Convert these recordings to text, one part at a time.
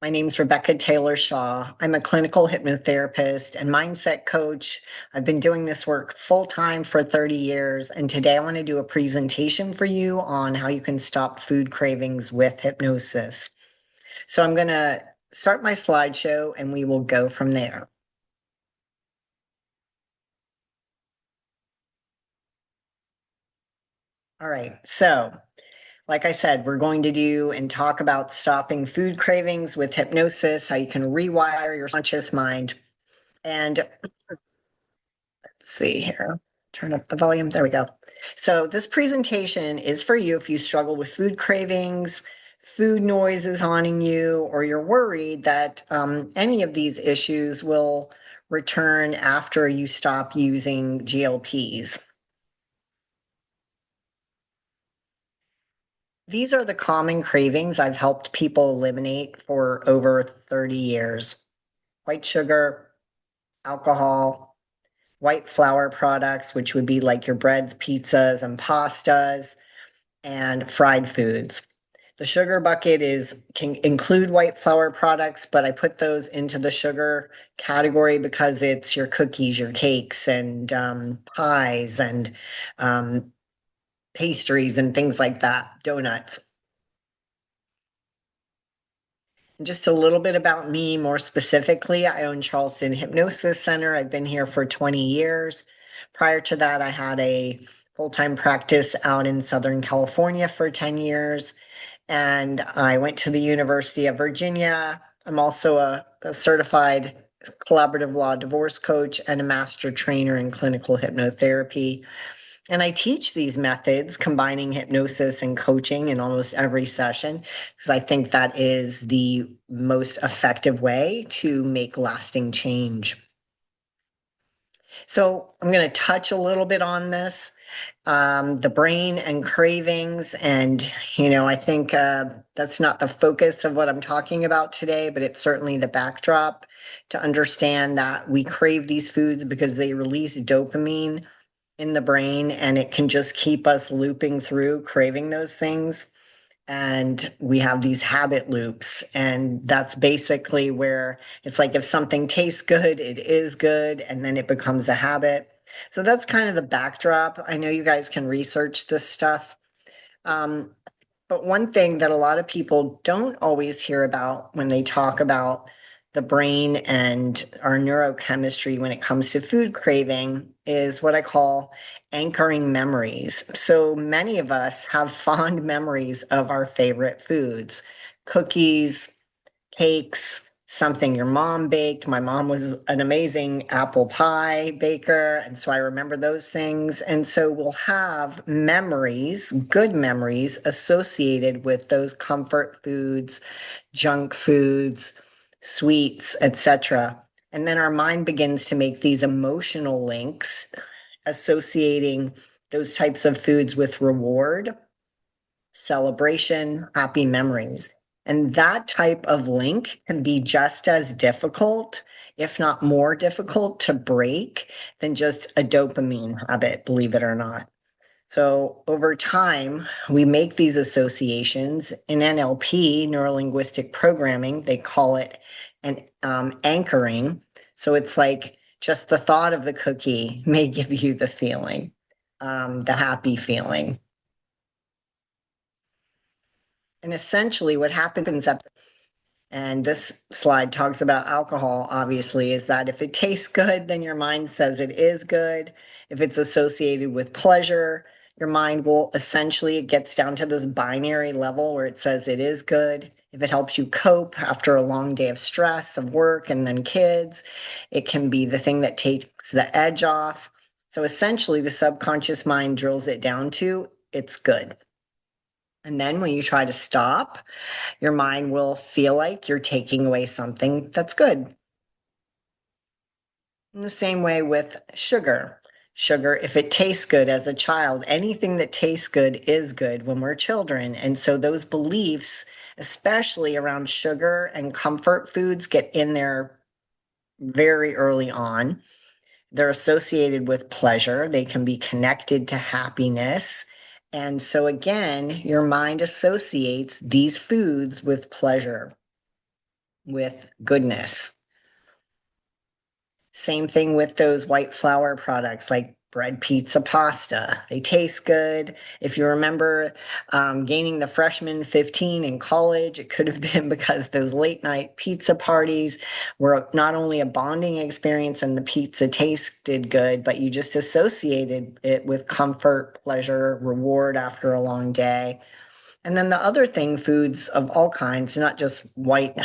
My name's Rebecca Taylor Shaw. I'm a clinical hypnotherapist and mindset coach. I've been doing this work full time for 30 years. And today I want to do a presentation for you on how you can stop food cravings with hypnosis. So I'm going to start my slideshow and we will go from there. All right. So, like I said, we're going to do and talk about stopping food cravings with hypnosis, how you can rewire your conscious mind. And see here. Turn up the volume. There we go. So this presentation is for you if you struggle with food cravings, food noise is haunting you, or you're worried that any of these issues will return after you stop using GLPs. These are the common cravings I've helped people eliminate for over 30 years. White sugar, alcohol, white flour products, which would be like your breads, pizzas, and pastas, and fried foods. The sugar bucket is can include white flour products, but I put those into the sugar category because it's your cookies, your cakes, and pies, and um, pastries, and things like that, donuts. Just a little bit about me more specifically. I own Charleston Hypnosis Center. I've been here for 20 years. Prior to that, I had a full time practice out in Southern California for 10 years. And I went to the University of Virginia. I'm also a certified collaborative law divorce coach and a master trainer in clinical hypnotherapy. And I teach these methods, combining hypnosis and coaching in almost every session, because I think that is the most effective way to make lasting change. So I'm going to touch a little bit on this, the brain and cravings. And, I think that's not the focus of what I'm talking about today, but it's certainly the backdrop to understand that we crave these foods because they release dopamine in the brain and it can just keep us looping through craving those things. And we have these habit loops. And that's basically where it's like if something tastes good, it is good, and then it becomes a habit. So that's kind of the backdrop. I know you guys can research this stuff. Um, but one thing that a lot of people don't always hear about when they talk about the brain and our neurochemistry when it comes to food craving is what I call anchoring memories. So many of us have fond memories of our favorite foods, cookies, cakes, something your mom baked. My mom was an amazing apple pie baker. And so I remember those things. And so we'll have memories, good memories associated with those comfort foods, junk foods, sweets, etc. And then our mind begins to make these emotional links associating those types of foods with reward, celebration, happy memories. And that type of link can be just as difficult, if not more difficult, to break than just a dopamine habit, believe it or not. So over time, we make these associations. In NLP, neuro linguistic programming, they call it an anchoring. So it's like just the thought of the cookie may give you the feeling, the happy feeling. And essentially, what happens at and this slide talks about alcohol, obviously, is that if it tastes good, then your mind says it is good. If it's associated with pleasure, your mind will essentially, it gets down to this binary level where it says it is good. If it helps you cope after a long day of stress, of work, and then kids, it can be the thing that takes the edge off. So essentially, the subconscious mind drills it down to it's good. And then when you try to stop, your mind will feel like you're taking away something that's good. In the same way with sugar. Sugar, if it tastes good as a child, anything that tastes good is good when we're children. And so those beliefs, especially around sugar and comfort foods, get in there very early on. They're associated with pleasure, they can be connected to happiness. And so again, your mind associates these foods with pleasure, with goodness. Same thing with those white flour products like bread, pizza, pasta. They taste good. If you remember gaining the freshman 15 in college, it could have been because those late night pizza parties were not only a bonding experience and the pizza tasted good, but you just associated it with comfort, pleasure, reward after a long day. And then the other thing, foods of all kinds, not just white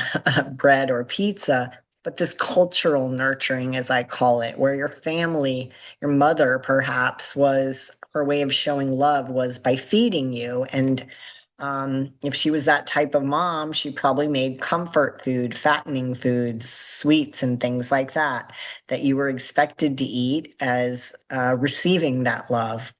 bread or pizza, but this cultural nurturing, as I call it, where your family, your mother perhaps was her way of showing love was by feeding you. And if she was that type of mom, she probably made comfort food, fattening foods, sweets, and things like that, that you were expected to eat as receiving that love.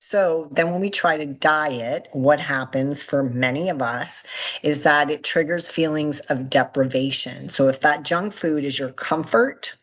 So then when we try to diet, what happens for many of us is that it triggers feelings of deprivation. So if that junk food is your comfort,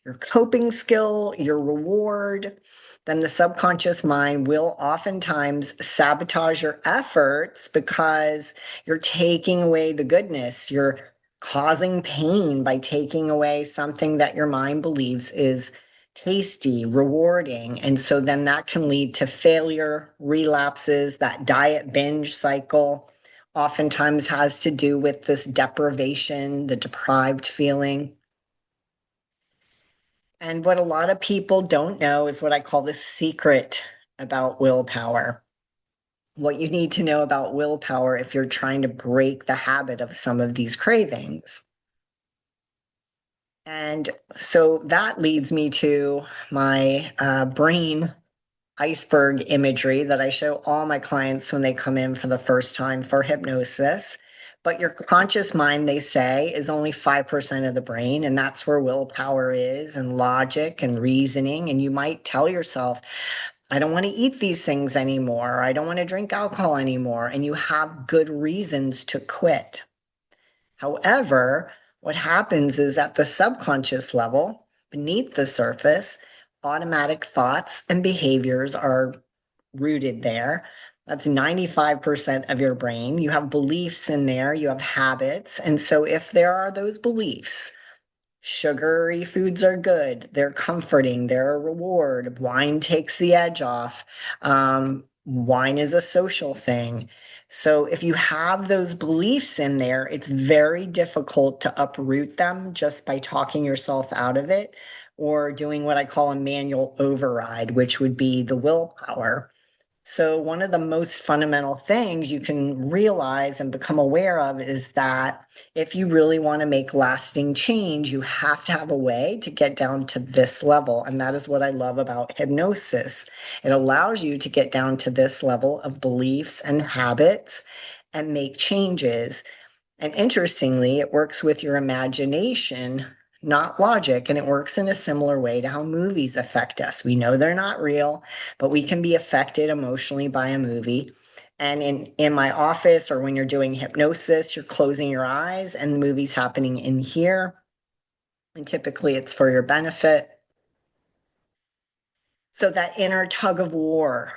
your coping skill, your reward, then the subconscious mind will oftentimes sabotage your efforts because you're taking away the goodness. You're causing pain by taking away something that your mind believes is tasty, rewarding. And so then that can lead to failure, relapses, that diet binge cycle oftentimes has to do with this deprivation, the deprived feeling. And what a lot of people don't know is what I call the secret about willpower. What you need to know about willpower if you're trying to break the habit of some of these cravings. And so that leads me to my brain iceberg imagery that I show all my clients when they come in for the first time for hypnosis. But your conscious mind, they say, is only 5% of the brain, and that's where willpower is, and logic and reasoning. And you might tell yourself, I don't want to eat these things anymore. I don't want to drink alcohol anymore. And you have good reasons to quit. However, what happens is at the subconscious level, beneath the surface, automatic thoughts and behaviors are rooted there. That's 95% of your brain. You have beliefs in there, you have habits. And so if there are those beliefs, sugary foods are good, they're comforting, they're a reward. Wine takes the edge off. Wine is a social thing. So if you have those beliefs in there, it's very difficult to uproot them just by talking yourself out of it or doing what I call a manual override, which would be the willpower. So, one of the most fundamental things you can realize and become aware of is that if you really want to make lasting change, you have to have a way to get down to this level. And that is what I love about hypnosis. It allows you to get down to this level of beliefs and habits and make changes. And interestingly, it works with your imagination, not logic, and it works in a similar way to how movies affect us. We know they're not real, but we can be affected emotionally by a movie. And in my office or when you're doing hypnosis, you're closing your eyes and the movie's happening in here. And typically it's for your benefit. So that inner tug of war,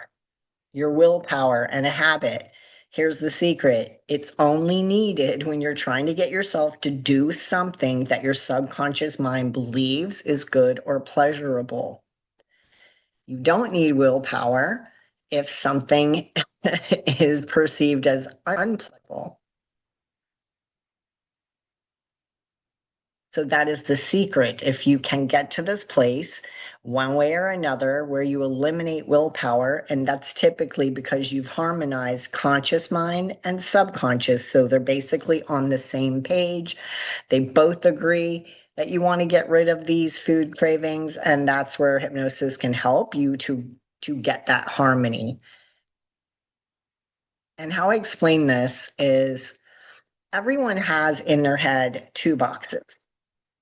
your willpower and a habit. Here's the secret. It's only needed when you're trying to get yourself to do something that your subconscious mind believes is good or pleasurable. You don't need willpower if something is perceived as unpleasurable. So that is the secret. If you can get to this place one way or another where you eliminate willpower, and that's typically because you've harmonized conscious mind and subconscious. So they're basically on the same page. They both agree that you want to get rid of these food cravings, and that's where hypnosis can help you to get that harmony. And how I explain this is everyone has in their head two boxes,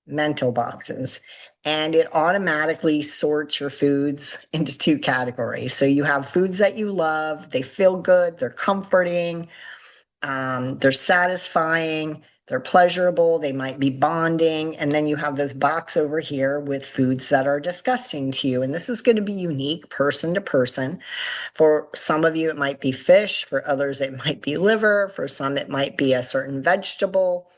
mental boxes, and it automatically sorts your foods into two categories. So you have foods that you love, they feel good, they're comforting, they're satisfying, They're pleasurable, they might be bonding, and then you have this box over here with foods that are disgusting to you. And this is going to be unique person to person. For some of you, it might be fish. For others, it might be liver. For some, it might be a certain vegetable.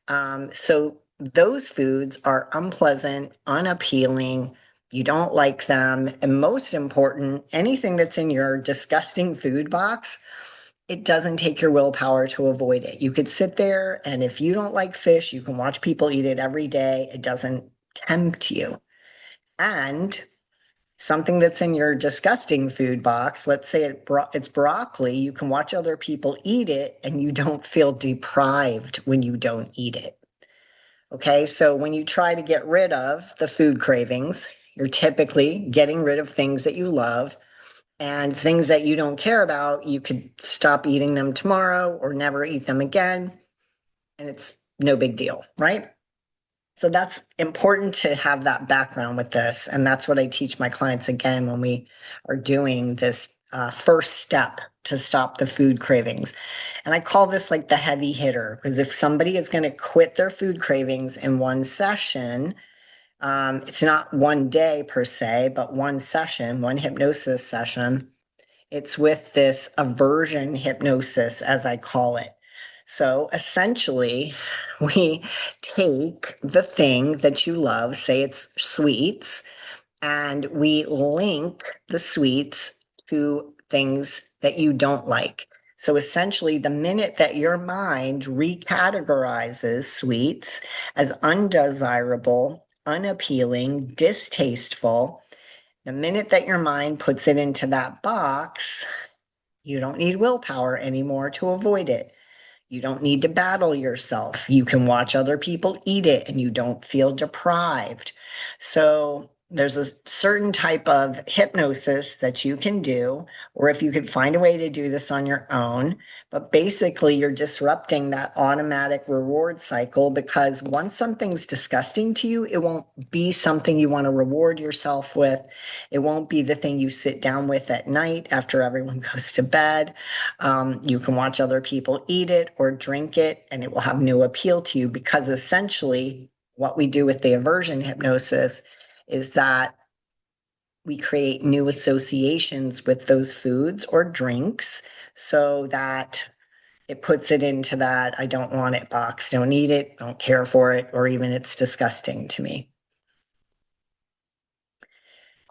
So those foods are unpleasant, unappealing. You don't like them. And most important, anything that's in your disgusting food box, it doesn't take your willpower to avoid it. You could sit there, and if you don't like fish, you can watch people eat it every day. It doesn't tempt you. And something that's in your disgusting food box, let's say it's broccoli, you can watch other people eat it and you don't feel deprived when you don't eat it. Okay, so when you try to get rid of the food cravings, you're typically getting rid of things that you love, and things that you don't care about, you could stop eating them tomorrow or never eat them again, and it's no big deal, right? So that's important to have that background with this. And that's what I teach my clients again when we are doing this first step to stop the food cravings. And I call this like the heavy hitter, because if somebody is going to quit their food cravings in one session, it's not one day per se, but one session, one hypnosis session. It's with this aversion hypnosis, as I call it. So essentially, we take the thing that you love, say it's sweets, and we link the sweets to things that you don't like. So essentially, the minute that your mind recategorizes sweets as undesirable, unappealing, distasteful, the minute that your mind puts it into that box, you don't need willpower anymore to avoid it. You don't need to battle yourself. You can watch other people eat it and you don't feel deprived. So there's a certain type of hypnosis that you can do, or if you could find a way to do this on your own. But basically, you're disrupting that automatic reward cycle, because once something's disgusting to you, it won't be something you want to reward yourself with. It won't be the thing you sit down with at night after everyone goes to bed. You can watch other people eat it or drink it, and it will have no appeal to you, because essentially what we do with the aversion hypnosis is that we create new associations with those foods or drinks so that it puts it into that I don't want it box, don't eat it, don't care for it, or even it's disgusting to me.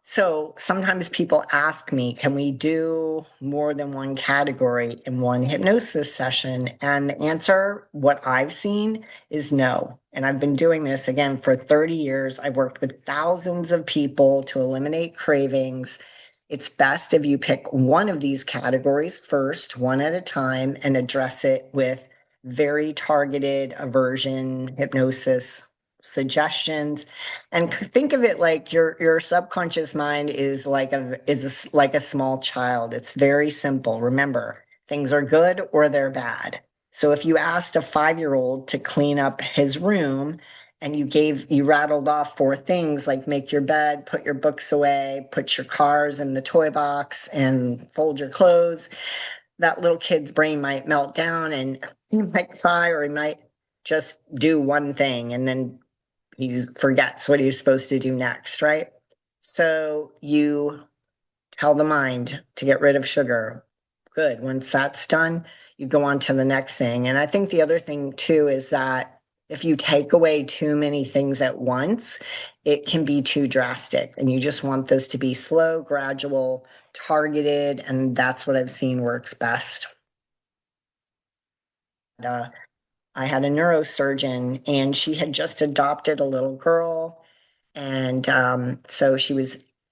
So sometimes people ask me, can we do more than one category in one hypnosis session? And the answer, what I've seen, is no. And I've been doing this again for 30 years. I've worked with thousands of people to eliminate cravings. It's best if you pick one of these categories first, one at a time, and address it with very targeted aversion hypnosis suggestions. And think of it like your subconscious mind is like a small child. It's very simple. Remember, things are good or they're bad. So if you asked a 5-year-old to clean up his room, and you rattled off 4 things like make your bed, put your books away, put your cars in the toy box, and fold your clothes, that little kid's brain might melt down and he might cry, or he might just do one thing and then he forgets what he's supposed to do next, right? So you tell the mind to get rid of sugar. Good. Once that's done, you go on to the next thing. And I think the other thing too is that if you take away too many things at once, it can be too drastic. And you just want this to be slow, gradual, targeted. And that's what I've seen works best. Uh, I had a neurosurgeon, and she had just adopted a little girl. And so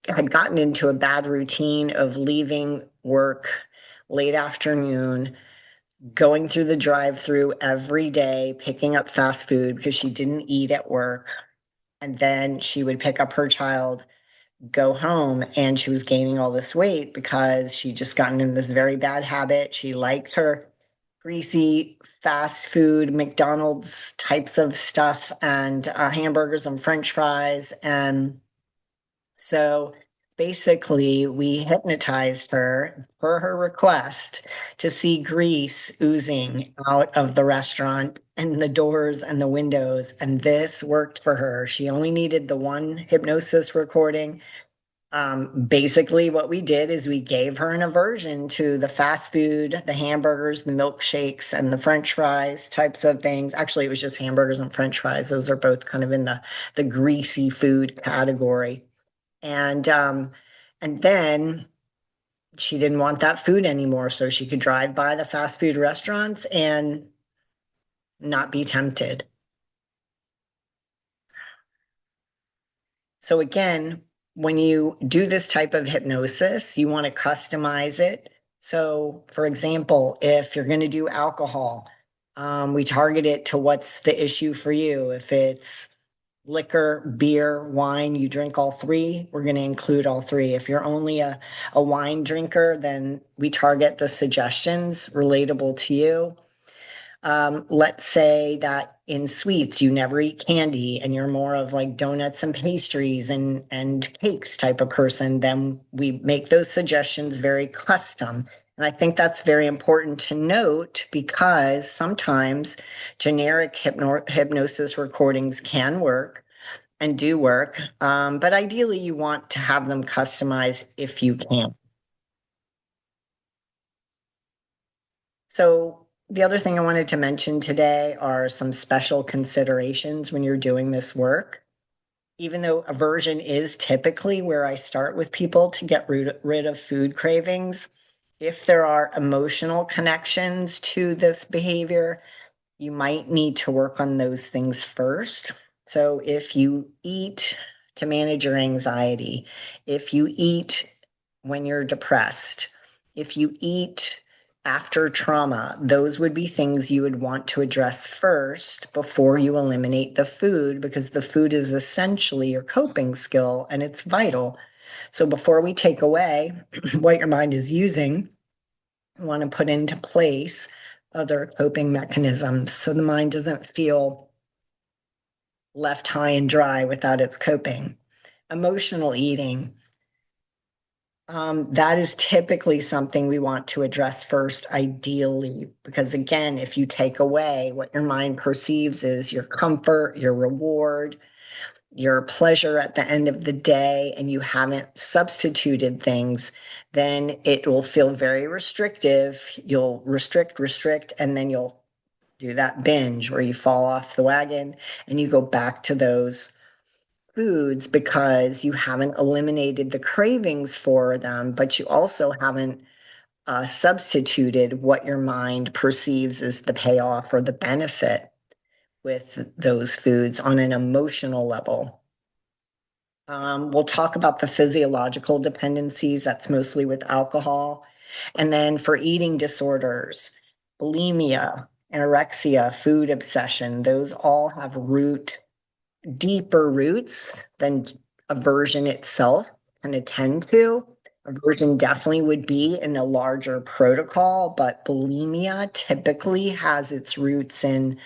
had gotten into a bad routine of leaving work late afternoon, going through the drive-through every day, picking up fast food because she didn't eat at work. And then she would pick up her child, go home, and she was gaining all this weight because she just gotten in this very bad habit. She liked her greasy fast food, McDonald's types of stuff, and hamburgers and French fries. And so Basically, we hypnotized her per her request to see grease oozing out of the restaurant and the doors and the windows. And this worked for her. She only needed the one hypnosis recording. Basically, what we did is we gave her an aversion to the fast food, the hamburgers, the milkshakes, and the French fries types of things. Actually, it was just hamburgers and French fries. Those are both kind of in the greasy food category. And and then she didn't want that food anymore, so she could drive by the fast food restaurants and not be tempted. So again, when you do this type of hypnosis, you want to customize it. So, for example, if you're going to do alcohol, we target it to what's the issue for you. If it's liquor, beer, wine, you drink all three, we're going to include all three. If you're only a wine drinker, then we target the suggestions relatable to you. Let's say that in sweets, you never eat candy and you're more of like donuts and pastries and cakes type of person, then we make those suggestions very custom. And I think that's very important to note because sometimes generic hypnosis recordings can work and do work. But ideally, you want to have them customized if you can. So, the other thing I wanted to mention today are some special considerations when you're doing this work. Even though aversion is typically where I start with people to get rid of food cravings, if there are emotional connections to this behavior, you might need to work on those things first. So if you eat to manage your anxiety, if you eat when you're depressed, if you eat after trauma, those would be things you would want to address first before you eliminate the food, because the food is essentially your coping skill and it's vital. So before we take away what your mind is using, want to put into place other coping mechanisms so the mind doesn't feel left high and dry without its coping. Emotional eating, that is typically something we want to address first, ideally, because again, if you take away what your mind perceives is your comfort, your reward, your pleasure at the end of the day, and you haven't substituted things, then it will feel very restrictive. You'll restrict, and then you'll do that binge where you fall off the wagon and you go back to those foods because you haven't eliminated the cravings for them, but you also haven't substituted what your mind perceives as the payoff or the benefit with those foods on an emotional level. We'll talk about the physiological dependencies. That's mostly with alcohol. And then for eating disorders, bulimia, anorexia, food obsession, those all have deeper roots than aversion itself can attend to. Aversion definitely would be in a larger protocol, but bulimia typically has its roots in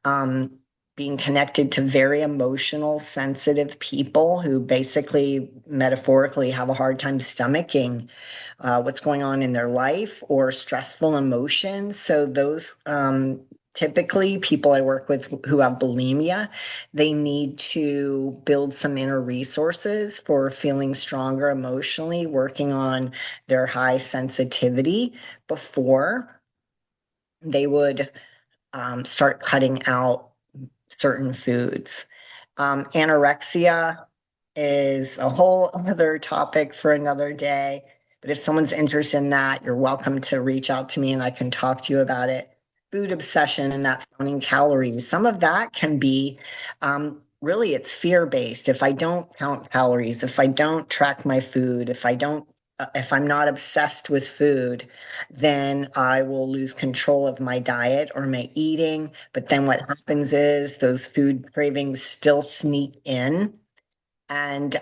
um, being connected to very emotional, sensitive people who basically metaphorically have a hard time stomaching what's going on in their life or stressful emotions. So those typically people I work with who have bulimia, they need to build some inner resources for feeling stronger emotionally, working on their high sensitivity before they would start cutting out certain foods. Anorexia is a whole other topic for another day. But if someone's interested in that, you're welcome to reach out to me and I can talk to you about it. Food obsession and that counting calories. Some of that can be really it's fear based. If I don't count calories, if I don't track my food, if I'm not obsessed with food, then I will lose control of my diet or my eating. But then what happens is those food cravings still sneak in. And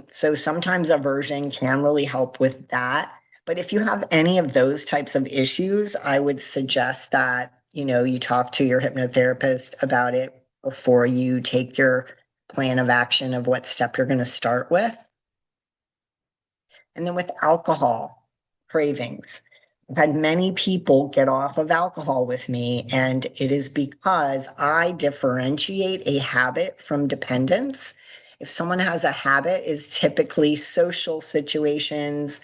so sometimes aversion can really help with that. But if you have any of those types of issues, I would suggest that, you talk to your hypnotherapist about it before you take your plan of action of what step you're going to start with. And then with alcohol cravings, I've had many people get off of alcohol with me, and it is because I differentiate a habit from dependence. If someone has a habit, is typically social situations,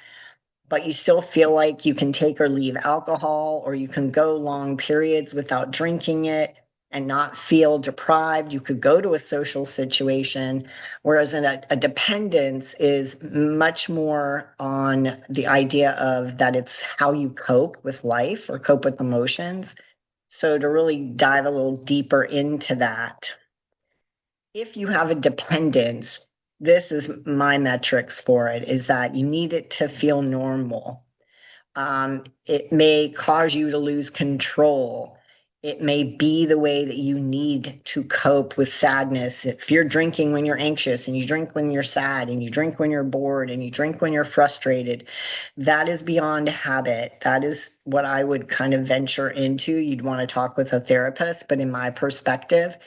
but you still feel like you can take or leave alcohol, or you can go long periods without drinking it and not feel deprived. You could go to a social situation, whereas a dependence is much more on the idea of that it's how you cope with life or cope with emotions. So to really dive a little deeper into that, if you have a dependence, this is my metrics for it, is that you need it to feel normal. It may cause you to lose control. It may be the way that you need to cope with sadness. If you're drinking when you're anxious, and you drink when you're sad, and you drink when you're bored, and you drink when you're frustrated, that is beyond habit. That is what I would kind of venture into. You'd want to talk with a therapist, but in my perspective,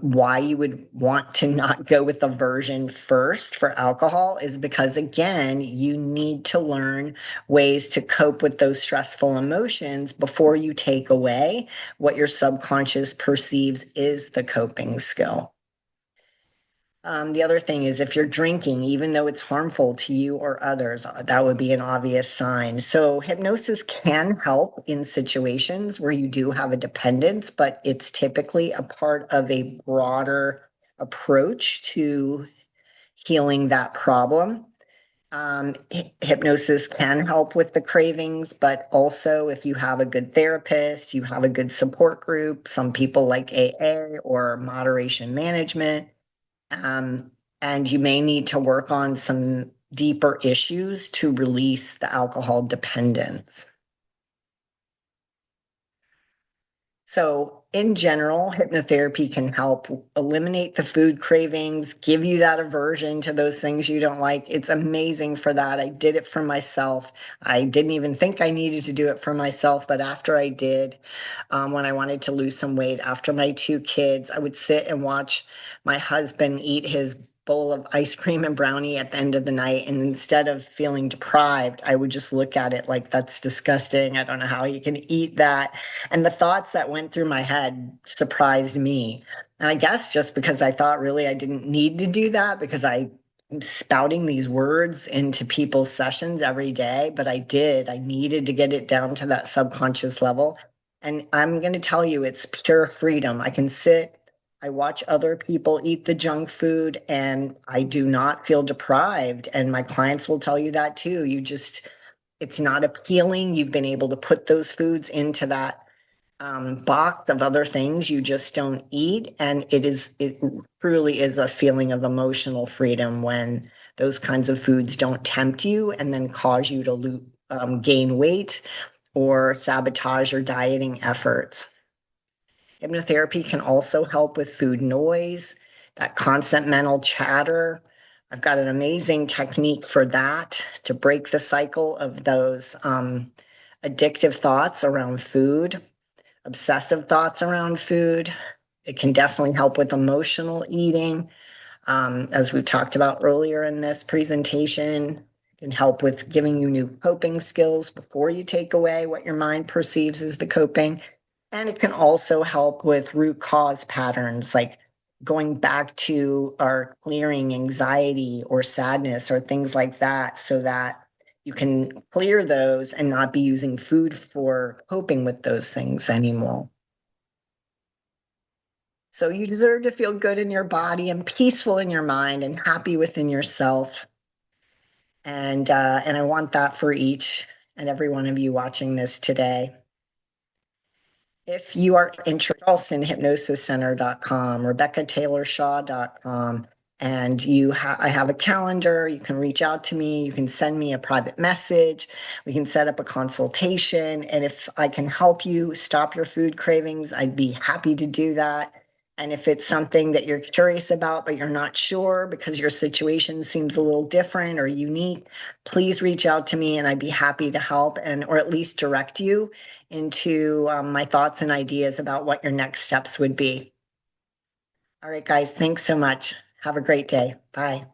why you would want to not go with aversion first for alcohol is because, again, you need to learn ways to cope with those stressful emotions before you take away what your subconscious perceives is the coping skill. The other thing is, if you're drinking, even though it's harmful to you or others, that would be an obvious sign. So hypnosis can help in situations where you do have a dependence, but it's typically a part of a broader approach to healing that problem. Hypnosis can help with the cravings, but also if you have a good therapist, you have a good support group, some people like AA or moderation management, um, and you may need to work on some deeper issues to release the alcohol dependence. So, in general, hypnotherapy can help eliminate the food cravings, give you that aversion to those things you don't like. It's amazing for that. I did it for myself. I didn't even think I needed to do it for myself, but after I did, when I wanted to lose some weight, after my two kids, I would sit and watch my husband eat his bowl of ice cream and brownie at the end of the night. And instead of feeling deprived, I would just look at it like, that's disgusting. I don't know how you can eat that. And the thoughts that went through my head surprised me. And I guess just because I thought really I didn't need to do that, because I'm spouting these words into people's sessions every day, but I did. I needed to get it down to that subconscious level. And I'm going to tell you, it's pure freedom. I can sit, I watch other people eat the junk food, and I do not feel deprived. And my clients will tell you that too. It's not appealing. You've been able to put those foods into that box of other things you just don't eat. And it truly is a feeling of emotional freedom when those kinds of foods don't tempt you and then cause you to gain weight or sabotage your dieting efforts. Hypnotherapy can also help with food noise, that constant mental chatter. I've got an amazing technique for that to break the cycle of those addictive thoughts around food, obsessive thoughts around food. It can definitely help with emotional eating. As we talked about earlier in this presentation, it can help with giving you new coping skills before you take away what your mind perceives as the coping. And it can also help with root cause patterns, like going back to or clearing anxiety or sadness or things like that, so that you can clear those and not be using food for coping with those things anymore. So you deserve to feel good in your body and peaceful in your mind and happy within yourself. And I want that for each and every one of you watching this today. If you are interested, hypnosiscenter.com, RebeccaTaylorShaw.com, and I have a calendar. You can reach out to me. You can send me a private message. We can set up a consultation. And if I can help you stop your food cravings, I'd be happy to do that. And if it's something that you're curious about, but you're not sure because your situation seems a little different or unique, please reach out to me and I'd be happy to help or at least direct you into my thoughts and ideas about what your next steps would be. All right, guys, thanks so much. Have a great day. Bye.